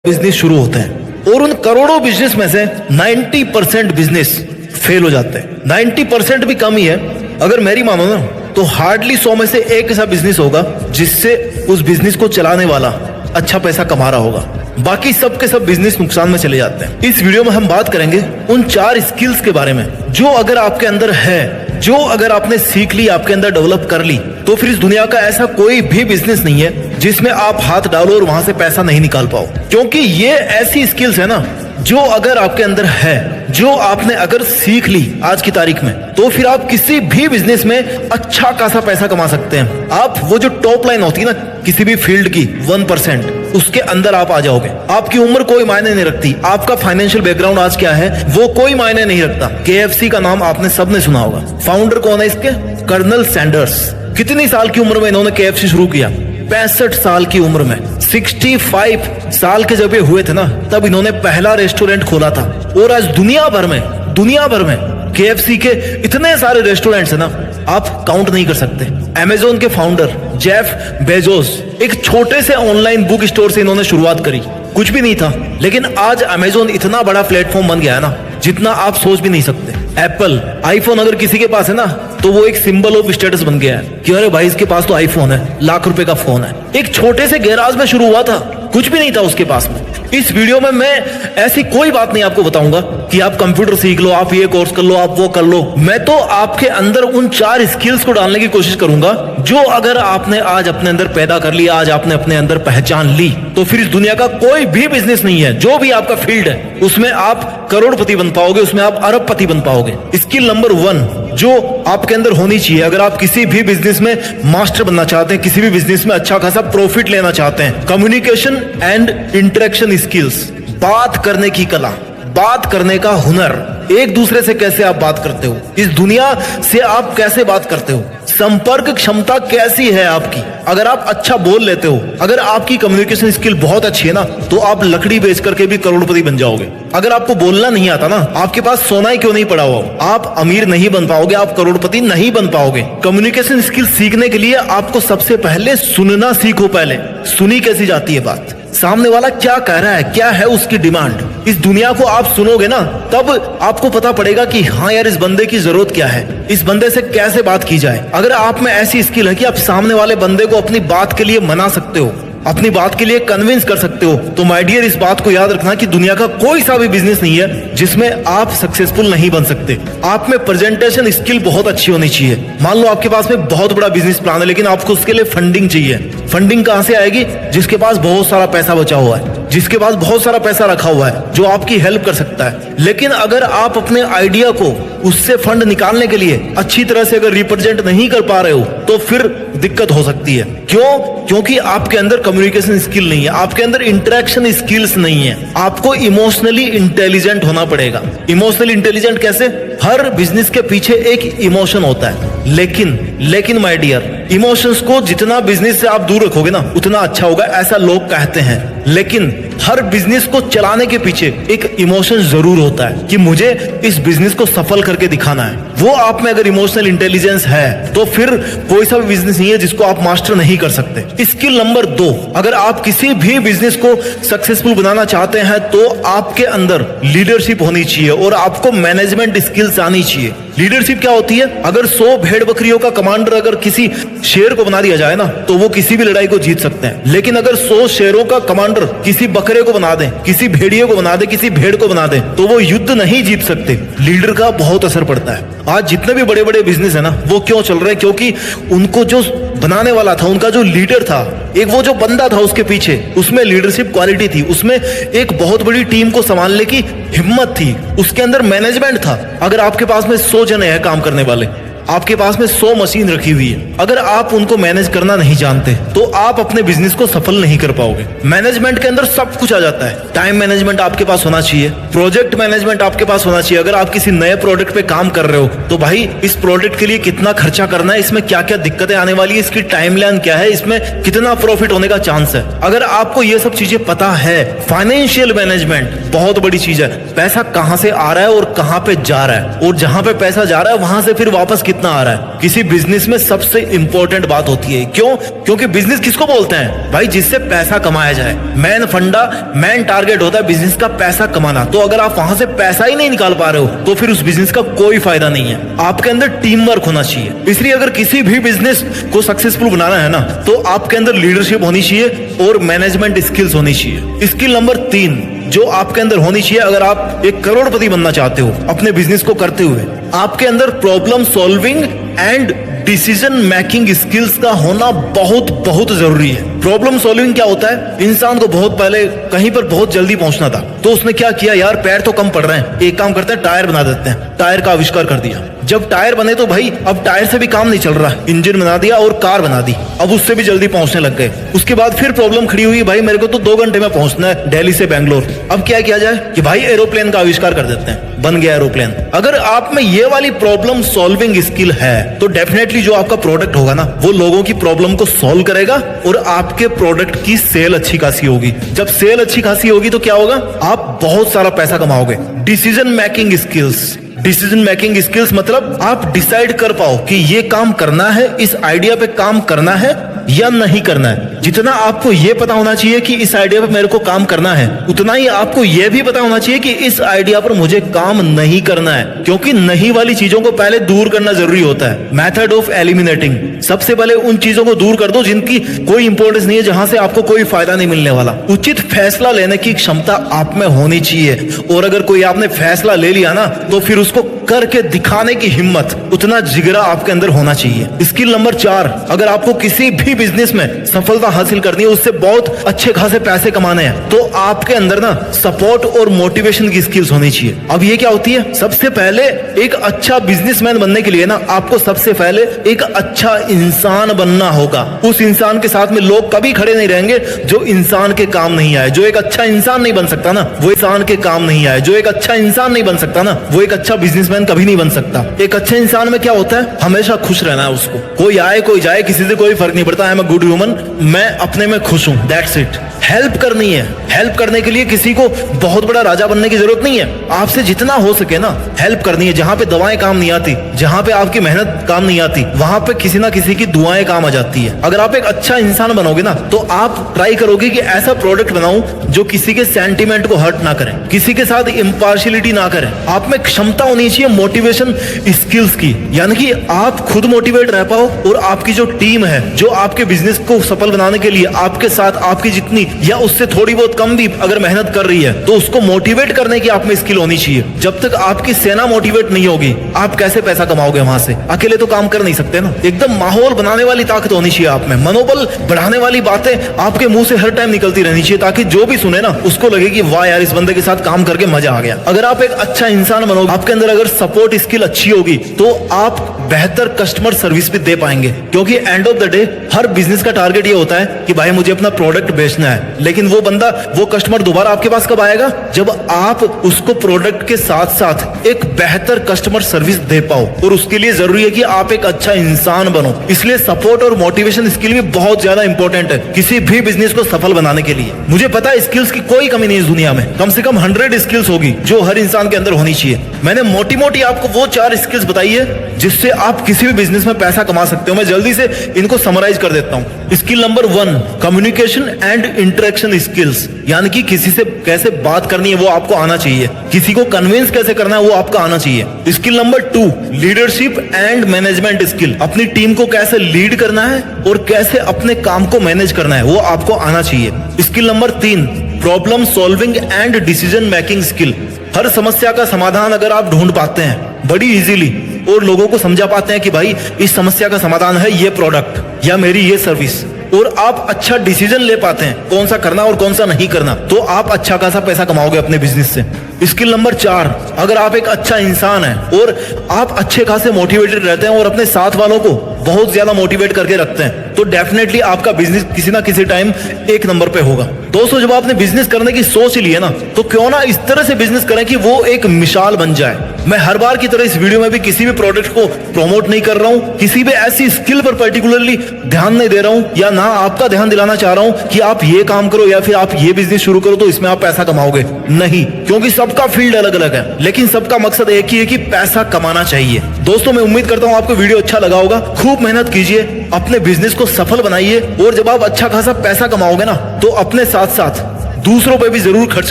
Business शुरू होते हैं और उन करोड़ों बिजनेस में से 90% बिजनेस फेल हो जाते हैं। 90% भी कम ही है। अगर मेरी मानो ना तो हार्डली 100 में से एक ऐसा बिजनेस होगा जिससे उस बिजनेस को चलाने वाला अच्छा पैसा कमा रहा होगा। बाकी सब के सब बिजनेस नुकसान में चले जाते हैं। इस वीडियो में हम बात करेंगे उन 4 स्किल्स के बारे में जो अगर आपके अंदर है, जो अगर आपने सीख ली, आपके अंदर डेवलप कर ली, तो फिर इस दुनिया का ऐसा कोई भी बिजनेस नहीं है जिसमें आप हाथ डालो और वहां से पैसा नहीं निकाल पाओ। क्योंकि ये ऐसी स्किल्स है ना जो अगर आपके अंदर है, जो आपने अगर सीख ली आज की तारीख में, तो फिर आप किसी भी बिजनेस में अच्छा खासा पैसा कमा सकते हैं। आप वो जो टॉप लाइन होती है ना किसी भी फील्ड की 1%, उसके अंदर आप आ जाओगे। आपकी उम्र कोई मायने नहीं रखती, आपका फाइनेंशियल बैकग्राउंड आज क्या है वो कोई मायने नहीं रखता। KFC का नाम आपने सबने सुना होगा। फाउंडर कौन है इसके? Colonel Sanders. कितनी साल की उम्र में इन्होंने KFC शुरू किया? 65 साल की उम्र में। 65 साल के जब ये हुए थे ना तब इन्होंने पहला रेस्टोरेंट खोला था। और आज दुनिया भर में KFC के इतने सारे रेस्टोरेंट्स है ना आप काउंट नहीं कर सकते। Amazon के फाउंडर जेफ बेजोस, एक छोटे से ऑनलाइन बुक स्टोर से इन्होंने शुरुआत करी, कुछ भी नहीं था, लेकिन आज Amazon इतना बड़ा प्लेटफॉर्म बन गया है ना जितना आप सोच भी नहीं सकते। एप्पल, आईफोन अगर किसी के पास है ना तो वो एक सिंबल ऑफ स्टेटस बन गया है कि अरे भाई इसके पास तो आईफोन है, लाख रुपए का फोन है। एक छोटे से गैराज में शुरू हुआ था, कुछ भी नहीं था उसके पास में। इस वीडियो में मैं ऐसी कोई बात नहीं आपको बताऊंगा कि आप कंप्यूटर सीख लो, आप ये कोर्स कर लो, आप वो कर लो। मैं तो आपके अंदर उन 4 स्किल्स को डालने की कोशिश करूंगा जो अगर आपने आज अपने अंदर पैदा कर लिया, आज आपने अपने अंदर पहचान ली, तो फिर इस दुनिया का कोई भी बिजनेस नहीं है, जो भी आपका फील्ड है, उसमें आप करोड़पति बन पाओगे, उसमें आप अरबपति बन पाओगे। स्किल नंबर 1 जो आपके अंदर होनी चाहिए अगर आप किसी भी बिजनेस में मास्टर बनना चाहते हैं, किसी भी बिजनेस में अच्छा खासा प्रॉफिट लेना चाहते हैं, कम्युनिकेशन एंड इंटरेक्शन स्किल्स। बात करने की कला, बात करने का हुनर। एक दूसरे से कैसे आप बात करते हो, इस दुनिया से आप कैसे बात करते हो, संपर्क क्षमता कैसी है आपकी। अगर आप अच्छा बोल लेते हो, अगर आपकी कम्युनिकेशन स्किल बहुत अच्छी है ना तो आप लकड़ी बेच करके भी करोड़पति बन जाओगे। अगर आपको बोलना नहीं आता ना, आपके पास सोना ही क्यों नहीं पड़ा हो, आप अमीर नहीं बन पाओगे, आप करोड़पति नहीं बन पाओगे। कम्युनिकेशन स्किल सीखने के लिए आपको सबसे पहले सुनना सीखो। पहले सुनी कैसी जाती है बात, सामने वाला क्या कह रहा है, क्या है उसकी डिमांड। इस दुनिया को आप सुनोगे ना तब आपको पता पड़ेगा कि हाँ यार इस बंदे की जरूरत क्या है, इस बंदे से कैसे बात की जाए। अगर आप में ऐसी स्किल है कि आप सामने वाले बंदे को अपनी बात के लिए मना सकते हो, अपनी बात के लिए कन्विंस कर सकते हो, तो माय डियर इस बात को याद रखना कि दुनिया का कोई सा भी बिजनेस नहीं है जिसमें आप सक्सेसफुल नहीं बन सकते। आप में प्रेजेंटेशन स्किल बहुत अच्छी होनी चाहिए। मान लो आपके पास में बहुत बड़ा बिजनेस प्लान है लेकिन आपको उसके लिए फंडिंग चाहिए। फंडिंग कहां से आएगी? जिसके पास बहुत सारा पैसा बचा हुआ है, जिसके पास बहुत सारा पैसा रखा हुआ है, जो आपकी हेल्प कर सकता है। लेकिन अगर आप अपने आइडिया को उससे फंड निकालने के लिए अच्छी तरह से अगर रिप्रेजेंट नहीं कर पा रहे हो तो फिर दिक्कत हो सकती है। क्यों? क्योंकि आपके अंदर कम्युनिकेशन स्किल नहीं है, आपके अंदर इंटरेक्शन स्किल्स नहीं है। आपको इमोशनली इंटेलिजेंट होना पड़ेगा। इमोशनली इंटेलिजेंट कैसे? हर बिजनेस के पीछे एक इमोशन होता है, लेकिन माय डियर इमोशंस को जितना बिजनेस से आप दूर रखोगे ना उतना अच्छा होगा, ऐसा लोग कहते हैं। लेकिन हर बिजनेस को चलाने के पीछे एक इमोशन जरूर होता है कि मुझे इस बिजनेस को सफल करके दिखाना है। वो आप में अगर इमोशनल इंटेलिजेंस है तो फिर कोई सा भी बिजनेस नहीं है जिसको आप मास्टर नहीं कर सकते। स्किल नंबर 2, अगर आप किसी भी बिजनेस को सक्सेसफुल बनाना चाहते हैं तो आपके अंदर लीडरशिप होनी चाहिए और आपको मैनेजमेंट स्किल्स आनी चाहिए। लीडरशिप क्या होती है? अगर 100 भेड़ बकरियों का कमांडर अगर किसी शेर को बना दिया जाए ना तो वो किसी भी लड़ाई को जीत सकते हैं। लेकिन अगर 100 शेरों का कमांडर किसी बकरे को बना दे, किसी भेड़िए को बना दे, किसी भेड़ को बना दे तो वो युद्ध नहीं जीत सकते। लीडर का बहुत असर पड़ता है। आज जितने भी बड़े बड़े बिजनेस है ना वो क्यों चल रहे हैं? क्योंकि उनको जो बनाने वाला था, उनका जो लीडर था, एक वो जो बंदा था उसके पीछे, उसमें लीडरशिप क्वालिटी थी, उसमें एक बहुत बड़ी टीम को संभालने की हिम्मत थी, उसके अंदर मैनेजमेंट था। अगर आपके पास में 100 जने हैं काम करने वाले, आपके पास में 100 मशीन रखी हुई है, अगर आप उनको मैनेज करना नहीं जानते तो आप अपने बिजनेस को सफल नहीं कर पाओगे। मैनेजमेंट के अंदर सब कुछ आ जाता है। टाइम मैनेजमेंट आपके पास होना चाहिए, प्रोजेक्ट मैनेजमेंट आपके पास होना चाहिए। अगर आप किसी नए प्रोडक्ट पे काम कर रहे हो तो भाई इस प्रोडक्ट के लिए कितना खर्चा करना है, इसमें क्या क्या दिक्कतें आने वाली है, इसकी टाइमलाइन क्या है, इसमें कितना प्रॉफिट होने का चांस है। अगर आपको ये सब चीजें पता है, फाइनेंशियल मैनेजमेंट बहुत बड़ी चीज है। पैसा कहां से आ रहा है और कहां पे जा रहा है, और जहां पे पैसा जा रहा है वहां से फिर वापस कितना आ रहा है। किसी बिजनेस में सबसे इंपॉर्टेंट बात होती है, क्यों? क्योंकि बिजनेस किसको बोलते हैं भाई? जिससे पैसा कमाया जाए। मेन फंडा, मेन टारगेट होता है बिजनेस का पैसा कमाना। तो अगर आप वहां से पैसा ही नहीं निकाल पा रहे हो तो फिर उस बिजनेस का कोई फायदा नहीं है। आपके अंदर टीम वर्क होना चाहिए। इसलिए अगर किसी भी बिजनेस को सक्सेसफुल बनाना है ना, तो आपके अंदर लीडरशिप होनी चाहिए और मैनेजमेंट स्किल्स होनी चाहिए। स्किल नंबर 3 जो आपके अंदर होनी चाहिए, अगर आप एक करोड़पति बनना चाहते हो अपने बिजनेस को करते हुए, आपके अंदर problem solving and decision making skills का होना बहुत बहुत जरूरी है। प्रॉब्लम सॉल्विंग क्या होता है? इंसान को बहुत पहले कहीं पर बहुत जल्दी पहुंचना था, तो उसने क्या किया, यार पैर तो कम पड़ रहे हैं, एक काम करते हैं टायर बना देते हैं। टायर का आविष्कार कर दिया। जब टायर बने तो भाई अब टायर से भी काम नहीं चल रहा, इंजन बना दिया और कार बना दी। अब उससे भी जल्दी पहुंचने लग गए। उसके बाद फिर प्रॉब्लम खड़ी हुई, भाई मेरे को तो 2 घंटे में पहुंचना है दिल्ली से बेंगलोर। अब क्या किया जाए कि भाई एरोप्लेन का आविष्कार कर देते हैं, बन गया एरोप्लेन। अगर आप में ये वाली प्रॉब्लम सॉल्विंग स्किल है तो डेफिनेटली जो आपका प्रोडक्ट होगा ना, वो लोगों की प्रॉब्लम को सॉल्व करेगा और आपके प्रोडक्ट की सेल अच्छी खासी होगी। जब सेल अच्छी खासी होगी तो क्या होगा? आप बहुत सारा पैसा कमाओगे। Decision making skills, decision making skills मतलब आप डिसाइड कर पाओ कि ये काम करना है, इस आइडिया पे काम करना है या नहीं करना है। जितना आपको ये पता होना चाहिए कि इस आइडिया पे मेरे को काम करना है, उतना ही आपको ये भी पता होना चाहिए कि इस आइडिया पर मुझे काम नहीं करना है, क्योंकि नहीं वाली चीजों को पहले दूर करना जरूरी होता है। मेथड ऑफ एलिमिनेटिंग, सबसे पहले उन चीजों को दूर कर दो जिनकी कोई इंपॉर्टेंस नहीं है, जहां से आपको कोई फायदा नहीं मिलने वाला। उचित फैसला लेने की क्षमता आप में होनी चाहिए, और अगर कोई आपने फैसला ले लिया ना, तो फिर उसको करके दिखाने की हिम्मत, उतना जिगरा आपके अंदर होना चाहिए। स्किल नंबर 4, अगर आपको किसी भी बिजनेस में सफलता हासिल करनी है, उससे बहुत अच्छे खासे पैसे कमाने हैं, तो आपके अंदर ना सपोर्ट और मोटिवेशन की स्किल्स होनी चाहिए। अब ये क्या होती है? सबसे पहले एक अच्छा बिजनेसमैन बनने के लिए ना, आपको सबसे पहले एक अच्छा इंसान बनना होगा। उस इंसान के साथ में लोग कभी खड़े नहीं रहेंगे जो इंसान के काम नहीं आए। जो एक अच्छा इंसान नहीं बन सकता ना, वो इंसान के काम नहीं आए। जो एक अच्छा इंसान नहीं बन सकता ना, वो एक अच्छा बिजनेसमैन कभी नहीं बन सकता। एक अच्छे इंसान में क्या होता है? हमेशा खुश रहना है उसको। कोई आए कोई जाए, किसी से कोई फर्क नहीं पड़ता। I am a good human, मैं अपने में खुश हूं, दैट्स इट। हेल्प करनी है। हेल्प करने के लिए किसी को बहुत बड़ा राजा बनने की जरूरत नहीं है। आपसे जितना हो सके ना हेल्प करनी है। जहां पे दवाएं काम नहीं आती, जहां पे आपकी मेहनत काम नहीं आती, वहां पे किसी ना किसी की दुआएं काम आ जाती है। अगर आप एक अच्छा इंसान बनोगे ना, तो आप ट्राई करोगे कि ऐसा प्रोडक्ट बनाऊं जो किसी के सेंटीमेंट को हर्ट ना करे, किसी के साथ इम्पार्शियलिटी ना करे। आप में क्षमता होनी चाहिए मोटिवेशन स्किल्स की, यानी कि आप खुद मोटिवेट रह पाओ और आपकी जो टीम है, जो आपके बिजनेस को सफल बनाने के लिए आपके साथ आपकी जितनी या उससे थोड़ी बहुत कम भी अगर मेहनत कर रही है, तो उसको मोटिवेट करने की आप में स्किल होनी चाहिए। जब तक आपकी सेना मोटिवेट नहीं होगी, आप कैसे पैसा कमाओगे वहां से? अकेले तो काम कर नहीं सकते ना। एकदम माहौल बनाने वाली ताकत होनी चाहिए आप में। मनोबल बढ़ाने वाली बातें आपके मुंह से हर टाइम निकलती रहनी चाहिए, ताकि जो भी सुने ना उसको लगे कि वाह यार, इस बंदे के साथ काम करके मजा आ गया। अगर आप एक अच्छा इंसान बनोगे, आपके अंदर अगर सपोर्ट स्किल अच्छी होगी, तो आप बेहतर कस्टमर सर्विस भी दे पाएंगे। क्योंकि end of the day her business का टारगेट ये होता है कि भाई मुझे अपना प्रोडक्ट बेचना है, लेकिन वो बंदा, वो कस्टमर दोबारा आपके पास कब आएगा? जब आप उसको प्रोडक्ट के साथ साथ एक बेहतर कस्टमर सर्विस दे पाओ। और उसके लिए जरूरी है कि आप एक अच्छा इंसान बनो। इसलिए सपोर्ट और मोटिवेशन स्किल भी बहुत ज्यादा इंपॉर्टेंट है किसी भी बिजनेस को सफल बनाने के लिए। मुझे पता है स्किल्स की कोई कमी नहीं इस दुनिया में, कम से कम 100 स्किल्स होगी जो हर इंसान के अंदर होनी चाहिए। मैंने मोटी मोटी आपको वो 4 स्किल्स बताई है जिससे आप किसी भी बिजनेस में पैसा कमा सकते हो। मैं जल्दी से इनको समराइज कर देता हूं। Skill number 1, communication and interaction skills, यानी कि किसी से कैसे बात करनी है वो आपको आना चाहिए, किसी को कन्विंस कैसे करना है वो आपका आना चाहिए। Skill number 2, leadership and management skill, अपनी टीम को कैसे लीड करना है और कैसे अपने काम को मैनेज करना है वो आपको आना चाहिए। Skill number 3, problem solving and decision making skill, हर समस्या का समाधान अगर आप ढूंढ पाते हैं बड़ी इजीली और लोगों को समझा पाते हैं कि भाई इस समस्या का समाधान है ये प्रोडक्ट या मेरी ये सर्विस, और आप अच्छा डिसीजन ले पाते हैं कौन सा करना और कौन सा नहीं करना, तो आप अच्छा खासा पैसा कमाओगे अपने बिजनेस से। स्किल नंबर 4, अगर आप एक अच्छा इंसान हैं और आप अच्छे खासे मोटिवेटेड रहते हैं और अपने साथ वालों को बहुत ज्यादा मोटिवेट करके रखते हैं, तो डेफिनेटली आपका बिजनेस किसी ना किसी टाइम एक नंबर पे होगा। दोस्तों जब आपने बिजनेस करने की सोच ली है ना, तो क्यों ना इस तरह से बिजनेस करें कि वो एक मिसाल बन जाए। मैं हर बार की तरह इस वीडियो में भी किसी भी प्रोडक्ट को प्रमोट नहीं कर रहा हूं, किसी भी ऐसी स्किल पर पर्टिकुलरली ध्यान नहीं दे रहा हूं, या ना आपका ध्यान दिलाना चाह रहा हूं कि आप ये काम करो या फिर आप ये बिजनेस शुरू करो तो इसमें आप पैसा कमाओगे। नहीं, क्योंकि सबका फील्ड अलग अलग है, लेकिन सबका मकसद एक ही है कि पैसा कमाना चाहिए। दोस्तों मैं उम्मीद करता हूं आपको वीडियो अच्छा लगा होगा। खूब मेहनत कीजिए, अपने बिजनेस को सफल बनाइए, और जब आप अच्छा खासा पैसा कमाओगे ना, तो अपने साथ साथ दूसरों पे भी जरूर खर्च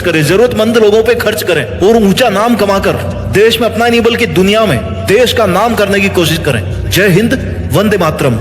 करें, जरूरतमंद लोगों पे खर्च करें, और ऊंचा नाम कमाकर देश में अपना नहीं बल्कि दुनिया में देश का नाम करने की कोशिश करें। जय हिंद, वंदे मातरम।